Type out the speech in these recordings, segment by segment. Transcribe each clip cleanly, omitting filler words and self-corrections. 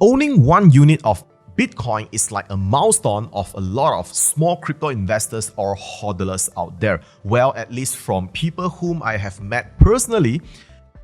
Owning 1 unit of Bitcoin is like a milestone of a lot of small crypto investors or hodlers out there. Well, at least from people whom I have met personally.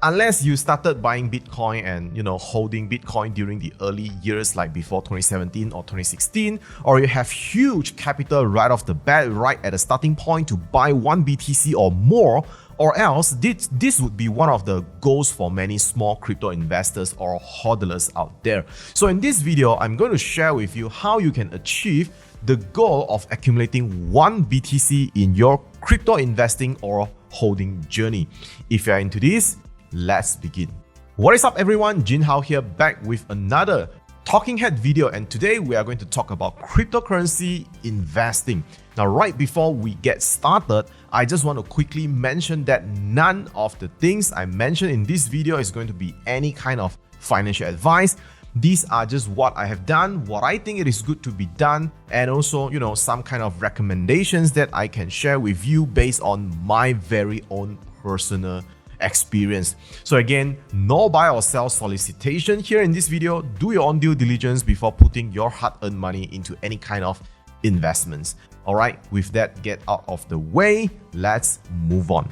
Unless you started buying Bitcoin and holding Bitcoin during the early years like before 2017 or 2016, or you have huge capital right off the bat, right at the starting point to buy 1 BTC or more, or else this would be one of the goals for many small crypto investors or hodlers out there. So in this video, I'm going to share with you how you can achieve the goal of accumulating 1 BTC in your crypto investing or holding journey. If you're into this, let's begin. What is up everyone, Jin Hao here, back with another Talking Head video, and today we are going to talk about cryptocurrency investing. Now right before we get started, I just want to quickly mention that none of the things I mentioned in this video is going to be any kind of financial advice. These are just what I have done, what I think it is good to be done, and also, some kind of recommendations that I can share with you based on my very own personal experience. So again, no buy or sell solicitation here in this video. Do your own due diligence before putting your hard-earned money into any kind of investments. All right, with that get out of the way, let's move on.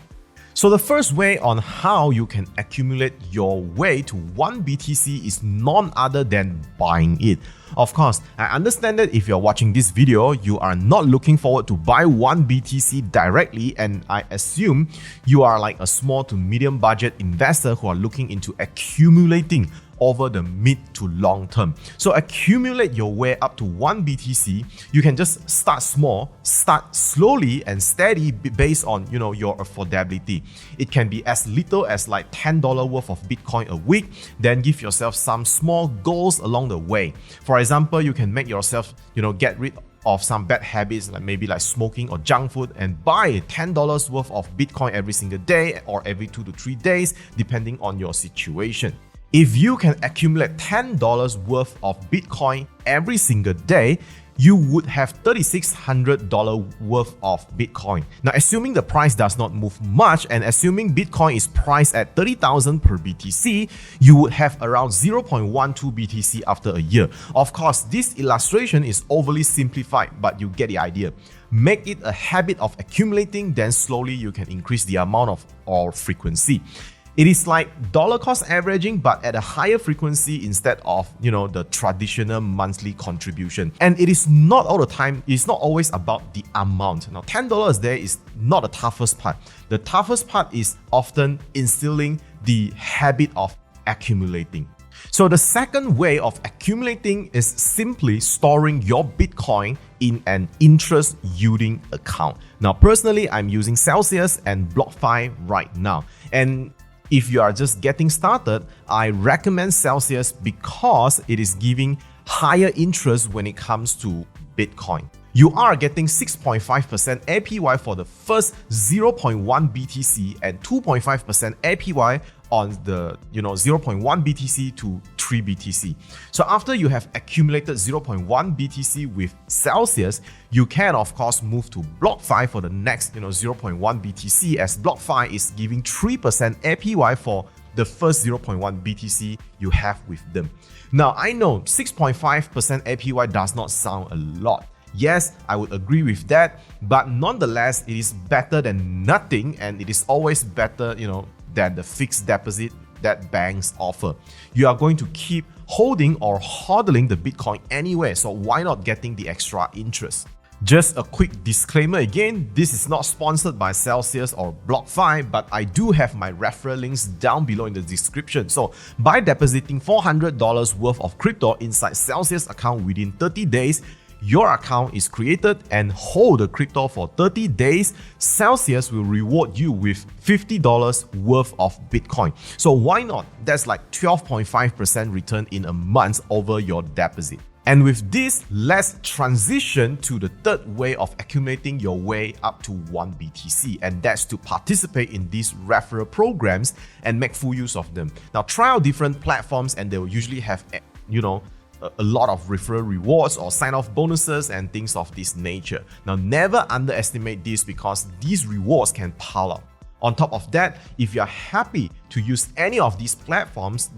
So the first way on how you can accumulate your way to 1 BTC is none other than buying it. Of course, I understand that if you're watching this video, you are not looking forward to buy 1 BTC directly, and I assume you are like a small to medium budget investor who are looking into accumulating over the mid to long term. So accumulate your way up to 1 BTC. You can just start small, start slowly and steady based on your affordability. It can be as little as like $10 worth of Bitcoin a week, then give yourself some small goals along the way. For example, you can make yourself get rid of some bad habits, like maybe like smoking or junk food, and buy $10 worth of Bitcoin every single day or every 2 to 3 days depending on your situation. If you can accumulate $10 worth of Bitcoin every single day, you would have $3,600 worth of Bitcoin. Now, assuming the price does not move much and assuming Bitcoin is priced at 30,000 per BTC, you would have around 0.12 BTC after a year. Of course, this illustration is overly simplified, but you get the idea. Make it a habit of accumulating, then slowly you can increase the amount of or frequency. It is like dollar cost averaging, but at a higher frequency instead of the traditional monthly contribution. And it is not all the time, it's not always about the amount. Now $10 there is not the toughest part. The toughest part is often instilling the habit of accumulating. So the second way of accumulating is simply storing your Bitcoin in an interest yielding account. Now personally, I'm using Celsius and BlockFi right now. And if you are just getting started, I recommend Celsius because it is giving higher interest when it comes to Bitcoin. You are getting 6.5% APY for the first 0.1 BTC and 2.5% APY on the 0.1 BTC to 3 BTC. So after you have accumulated 0.1 BTC with Celsius, you can of course move to BlockFi for the next 0.1 BTC, as BlockFi is giving 3% APY for the first 0.1 BTC you have with them. Now I know 6.5% APY does not sound a lot. Yes, I would agree with that, but nonetheless, it is better than nothing, and it is always better, than the fixed deposit that banks offer. You are going to keep holding or hodling the Bitcoin anyway, so why not getting the extra interest? Just a quick disclaimer again, this is not sponsored by Celsius or BlockFi, but I do have my referral links down below in the description. So by depositing $400 worth of crypto inside Celsius account within 30 days, your account is created and hold the crypto for 30 days, Celsius will reward you with $50 worth of Bitcoin. So why not? That's like 12.5% return in a month over your deposit. And with this, let's transition to the third way of accumulating your way up to 1 BTC, and that's to participate in these referral programs and make full use of them. Now try out different platforms and they will usually have a lot of referral rewards or sign-off bonuses and things of this nature. Now never underestimate this because these rewards can pile up. On top of that, if you are happy to use any of these platforms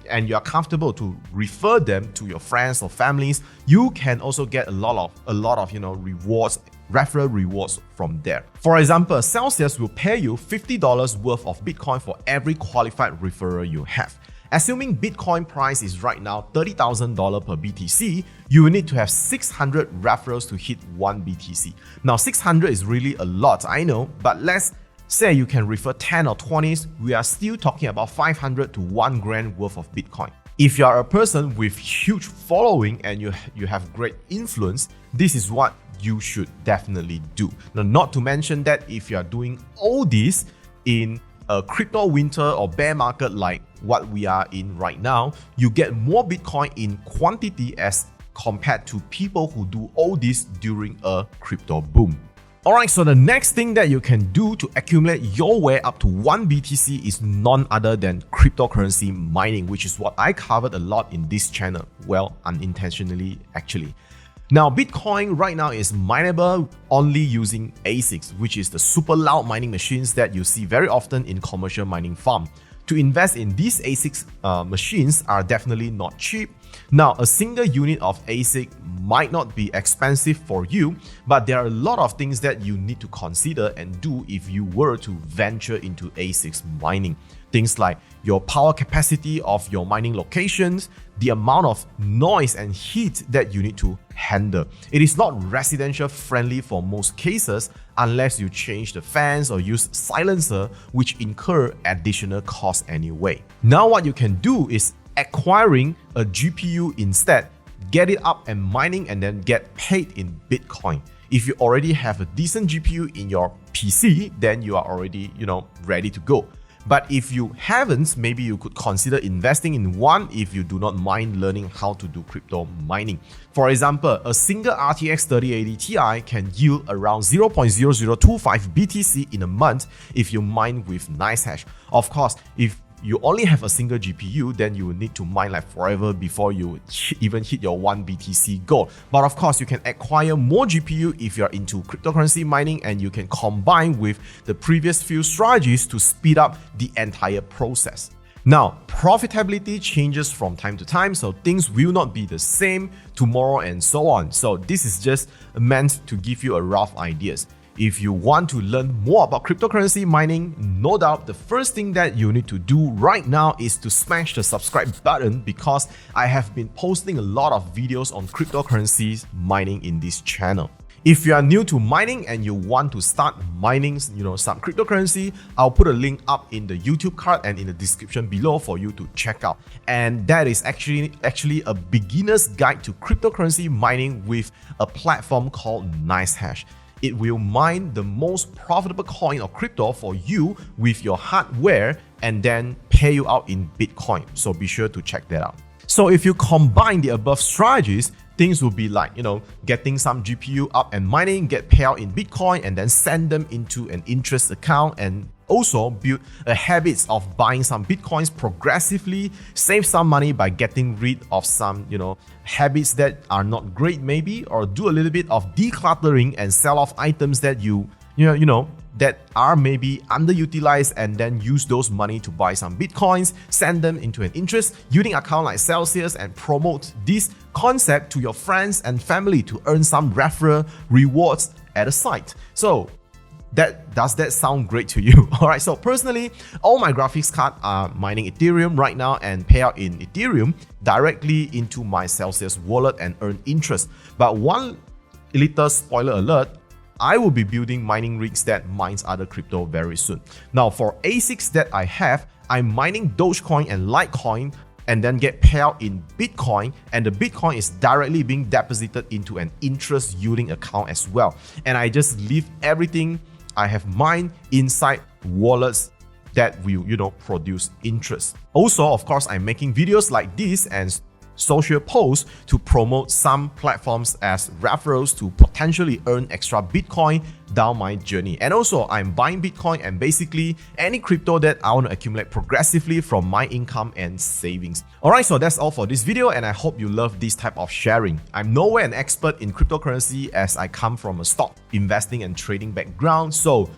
and you are comfortable to refer them to your friends or families, you can also get a lot of rewards, referral rewards from there. For example, Celsius will pay you $50 worth of Bitcoin for every qualified referral you have. Assuming Bitcoin price is right now $30,000 per BTC, you will need to have 600 referrals to hit 1 BTC. Now 600 is really a lot, I know, but let's say you can refer 10 or 20s, we are still talking about 500 to 1 grand worth of Bitcoin. If you are a person with huge following and you have great influence, this is what you should definitely do. Now, not to mention that if you are doing all this in a crypto winter or bear market like what we are in right now, you get more Bitcoin in quantity as compared to people who do all this during a crypto boom. Alright, so the next thing that you can do to accumulate your way up to 1 BTC is none other than cryptocurrency mining, which is what I covered a lot in this channel. Well, unintentionally actually. Now, Bitcoin right now is mineable only using ASICs, which is the super loud mining machines that you see very often in commercial mining farm. To invest in these ASICs machines are definitely not cheap. Now, a single unit of ASIC might not be expensive for you, but there are a lot of things that you need to consider and do if you were to venture into ASICs mining. Things like your power capacity of your mining locations, the amount of noise and heat that you need to handle. It is not residential friendly for most cases unless you change the fans or use silencer, which incur additional costs anyway. Now what you can do is acquiring a GPU instead, get it up and mining and then get paid in Bitcoin. If you already have a decent GPU in your PC, then you are already, ready to go. But if you haven't, maybe you could consider investing in one if you do not mind learning how to do crypto mining. For example, a single RTX 3080 Ti can yield around 0.0025 BTC in a month if you mine with NiceHash. Of course, if you only have a single GPU, then you will need to mine like forever before you even hit your 1 BTC goal. But of course, you can acquire more GPU if you're into cryptocurrency mining, and you can combine with the previous few strategies to speed up the entire process. Now, profitability changes from time to time, so things will not be the same tomorrow and so on. So this is just meant to give you a rough ideas. If you want to learn more about cryptocurrency mining, no doubt the first thing that you need to do right now is to smash the subscribe button, because I have been posting a lot of videos on cryptocurrencies mining in this channel. If you are new to mining and you want to start mining, some cryptocurrency, I'll put a link up in the YouTube card and in the description below for you to check out. And that is actually a beginner's guide to cryptocurrency mining with a platform called NiceHash. It will mine the most profitable coin or crypto for you with your hardware and then pay you out in Bitcoin. So be sure to check that out. So if you combine the above strategies, things will be like, getting some GPU up and mining, get payout in Bitcoin, and then send them into an interest account, and also build a habit of buying some Bitcoins progressively, save some money by getting rid of some, habits that are not great maybe, or do a little bit of decluttering and sell off items that that are maybe underutilized, and then use those money to buy some Bitcoins, send them into an interest yielding account like Celsius, and promote this concept to your friends and family to earn some referral rewards at a site. So does that sound great to you? Alright, so personally, all my graphics cards are mining Ethereum right now and pay out in Ethereum directly into my Celsius wallet and earn interest. But one little spoiler alert, I will be building mining rigs that mines other crypto very soon. Now for ASICs that I have, I'm mining Dogecoin and Litecoin and then get payout in Bitcoin, and the Bitcoin is directly being deposited into an interest yielding account as well. And I just leave everything I have mined inside wallets that will, produce interest. Also, of course, I'm making videos like this and social posts to promote some platforms as referrals to potentially earn extra Bitcoin down my journey. And also, I'm buying Bitcoin and basically any crypto that I want to accumulate progressively from my income and savings. Alright, so that's all for this video, and I hope you love this type of sharing. I'm nowhere an expert in cryptocurrency as I come from a stock investing and trading background, so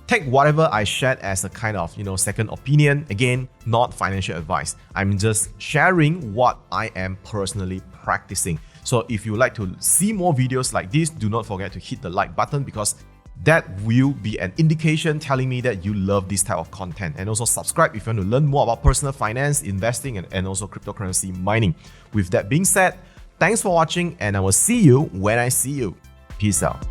Take whatever I shared as a kind of, second opinion. Again, not financial advice. I'm just sharing what I am personally practicing. So if you would like to see more videos like this, do not forget to hit the like button, because that will be an indication telling me that you love this type of content. And also subscribe if you want to learn more about personal finance, investing, and also cryptocurrency mining. With that being said, thanks for watching, and I will see you when I see you. Peace out.